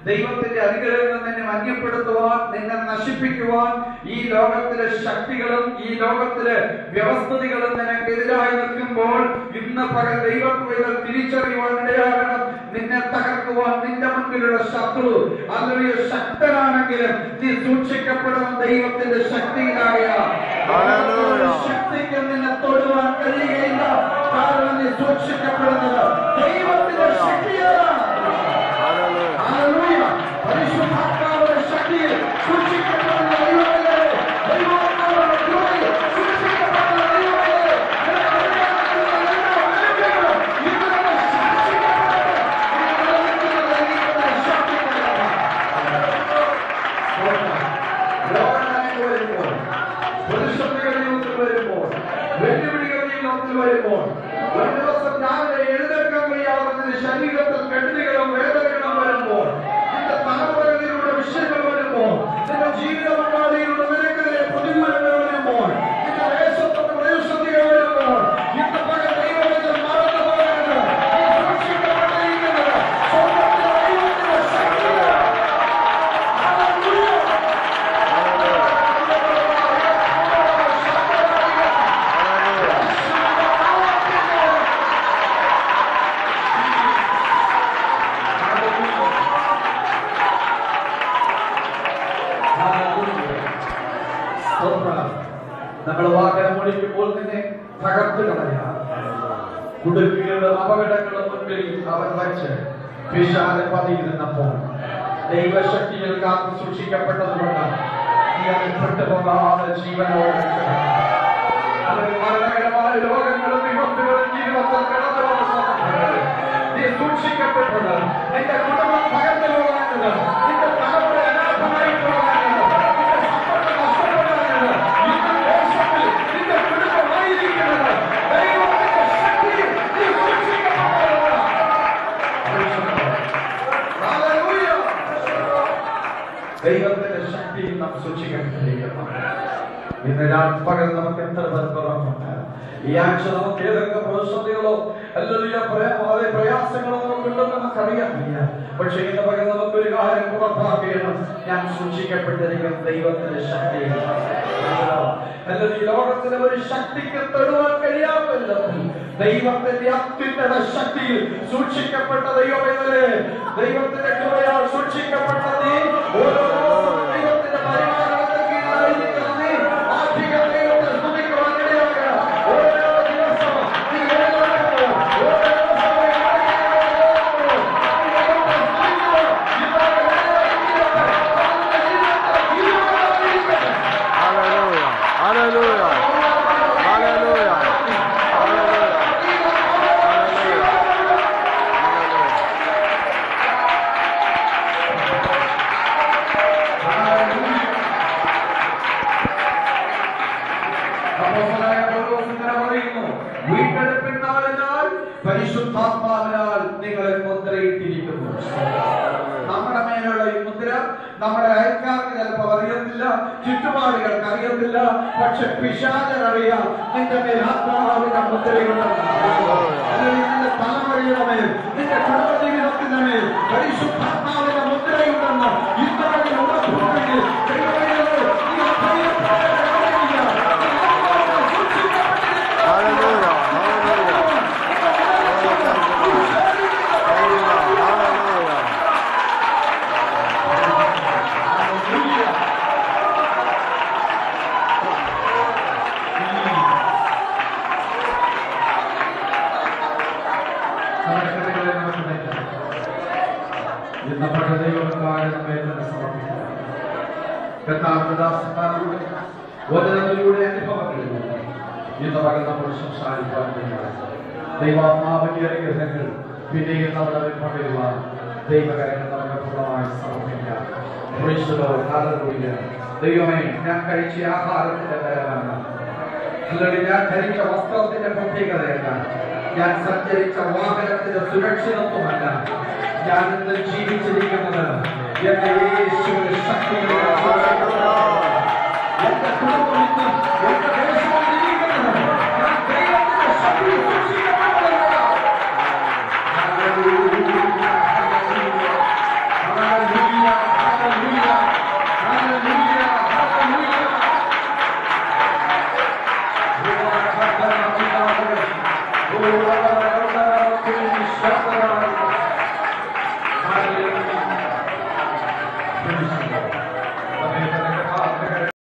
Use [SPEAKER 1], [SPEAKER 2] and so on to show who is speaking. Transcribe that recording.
[SPEAKER 1] ദൈവത്തിന്റെ അനുഗ്രഹങ്ങൾ നിന്നെ മന്യപ്പെടുത്തുവാൻ, നിന്നെ നശിപ്പിക്കുവാൻ ഈ ലോകത്തിലെ ശക്തികളും ഈ ലോകത്തിലെ വ്യവസ്ഥിതികളും നിനക്കെതിരായി നിൽക്കുമ്പോൾ ഇന്ന് പകൽ ദൈവത്വങ്ങൾ തിരിച്ചറിയുവാൻ ഇടയാകണം. നിന്നെ തകർക്കുവാൻ നിന്റെ മുൻപിലുള്ള ശത്രു അല്ലെങ്കിൽ ശക്തനാണെങ്കിലും നീ സൂക്ഷിക്കപ്പെടുന്ന ദൈവത്തിന്റെ ശക്തിയിലാകയാൽ ശക്തിക്ക് നിന്നെ തൊടുവാൻ കഴിയുകയില്ല. കാരണം നീ സൂക്ഷിക്കപ്പെടുന്നത് ദൈവത്തിന്റെ ശക്തിയാണ്. പരിശുദ്ധാത്മാവിന്റെ ശക്തിയിൽ സൂക്ഷിക്കപ്പെടുന്ന ദൈവത്തിലെ ദൈവത്തോടുള്ള കൃപയിൽ സൂക്ഷിക്കപ്പെടുന്ന ദൈവത്തിലെ വരുമ്പോൾ ഒരു ദിവസം രാവിലെ എഴുന്നേൽക്കാൻ കഴിയാവുന്ന ശരീരത്തിൽ കെടുതികളും വേദനകളും വരുമ്പോൾ, നിന്റെ തലമുറകളിലൂടെ വിഷയങ്ങൾ വരുമ്പോൾ, നിന്റെ ജീവിത പങ്കാളിയിലൂടെ നിനക്കെതിരെ പ്രതികൂലങ്ങൾ വരുമ്പോൾ, നിന്റെ ദേശത്തിന്റെ പ്രതിസന്ധികൾ വരുമ്പോൾ, ഇന്ന് പകൽ ദൈവത്തിൽ മറന്നു പോകരുത്. നീ സൂക്ഷിക്കപ്പെട്ടിരിക്കുന്നത് സ്വർഗ്ഗത്തിലെ ദൈവത്തിന്റെ ശക്തിയാണ്. നമ്മൾ വാഹനം ഓടിക്കുമ്പോൾ തന്നെ തകർത്ത് കളയാം. കുടുക്കുകളും അപകടങ്ങളും മുൻപിൽ അവൻ വച്ച് പിശാച് പതിയിരുന്നപ്പോൾ ദൈവശക്തിയിൽ കാത്തു സൂക്ഷിക്കപ്പെട്ടതുകൊണ്ട് നീ അതിൽ പെട്ടുപോകാതെ ജീവനോടെ മരണകരമായ രോഗങ്ങളും വിപത്തുകളും ജീവിതത്തിൽ കടന്നു പോകുന്നത് നീ സൂക്ഷിക്കപ്പെട്ടത്. നിന്റെ കുടുംബം തകർന്നു പോകാനത്, നിന്റെ തലമുറ അനാഥമായി പോകാനത്, ദൈവത്തിന്റെ ശക്തിയിൽ നാം സൂക്ഷിക്കപ്പെട്ടിരിക്കണം. ഇന്ന് പകൽ നമുക്ക് എത്ര ബന്ധമുണ്ട്. ഈ ആഴ്ച നമുക്ക് ഏതൊക്കെ പ്രതിസന്ധികളോ അല്ലെങ്കിൽ പ്രയാസങ്ങളോ നമുക്കുണ്ടെന്ന് നമുക്കറിയാൻ വയ്യ. പക്ഷെ ഇന്ന് പകൽ നമുക്കൊരു കാര്യം ഉറപ്പാക്കണം, ഞാൻ സൂക്ഷിക്കപ്പെട്ടിരിക്കുന്ന ദൈവത്തിന്റെ ശക്തിയിൽ. അല്ലെങ്കിൽ ഈ ലോകത്തിലെ ഒരു ശക്തിക്ക് തൊടുവാൻ കഴിയാമല്ല, ദൈവത്തിന്റെ അത്യുന്നത ശക്തിയിൽ സൂക്ഷിക്കപ്പെട്ട ദൈവമേ, ദൈവത്തിന്റെ കൃപയാൽ സൂക്ഷിക്കപ്പെട്ട നീ ഓരോ ദൈവത്തിന്റെ പരിപാലനത്തിൽ കീഴിലായിരിക്കുന്ന നീ ആധിക ദൈവത്തെ സ്തുതിക്കുവാൻ ഇടയാകുക. ഓരോ ദിവസവും നീ പരിശുദ്ധാത്മാവിനാൽ നിങ്ങളെ മുദ്രയിട്ടിരിക്കുന്നു. നമ്മുടെ മേലുള്ള ഈ മുദ്ര നമ്മുടെ അയൽക്കാർക്ക് ചിലപ്പോൾ അറിയത്തില്ല, ചുറ്റുപാടുകൾക്ക് അറിയത്തില്ല, പക്ഷെ പിശാചിനറിയാം നിന്റെ മേൽ ആത്മാവിന്റെ മുദ്രയുണ്ടെന്ന്. നിന്റെ തലമുറയുടെ മേൽ, നിന്റെ കുടുംബ ജീവിതത്തിന്റെ മേൽ പരിശുദ്ധാത്മാവിന്റെ മുദ്രയുണ്ടെന്ന് ഇത്തവണ ഉറപ്പുണ്ടെങ്കിൽ വചനങ്ങളിലൂടെ അനുഭവങ്ങളിലൂടെ ഇന്ന് പകൽ നമ്മൾ സംസാരിക്കാൻ ദൈവാത്മാവിന്റെ അനുഗ്രഹങ്ങൾ പിന്നെയും നമ്മുടെ പകരുവാൻ ദൈവകരങ്ങൾ നമുക്ക് പൂർണ്ണമായി സമർപ്പിക്കാം. ദൈവമേ, ഞാൻ കഴിച്ച ആഹാരത്തിന്റെ തരമല്ല, അല്ലെങ്കിൽ ഞാൻ ധരിച്ച വസ്ത്രത്തിന്റെ പ്രത്യേകതയല്ല, ഞാൻ സഞ്ചരിച്ച വാഹനത്തിന്റെ സുരക്ഷിതത്വമല്ല, ഞാൻ ഇന്ന് ജീവിച്ചിരിക്കുന്നത് എന്റെ യേശുവിന്റെ ശക്തിയുടെ എന്റെ കുടുംബം ഇന്ന് എന്റെ ദേശം ജീവിക്കുന്നത് ഞാൻ ദൈവത്തിന്റെ ശക്തി സൂക്ഷിക്കപ്പെടുന്നതാണ്. Hallelujah.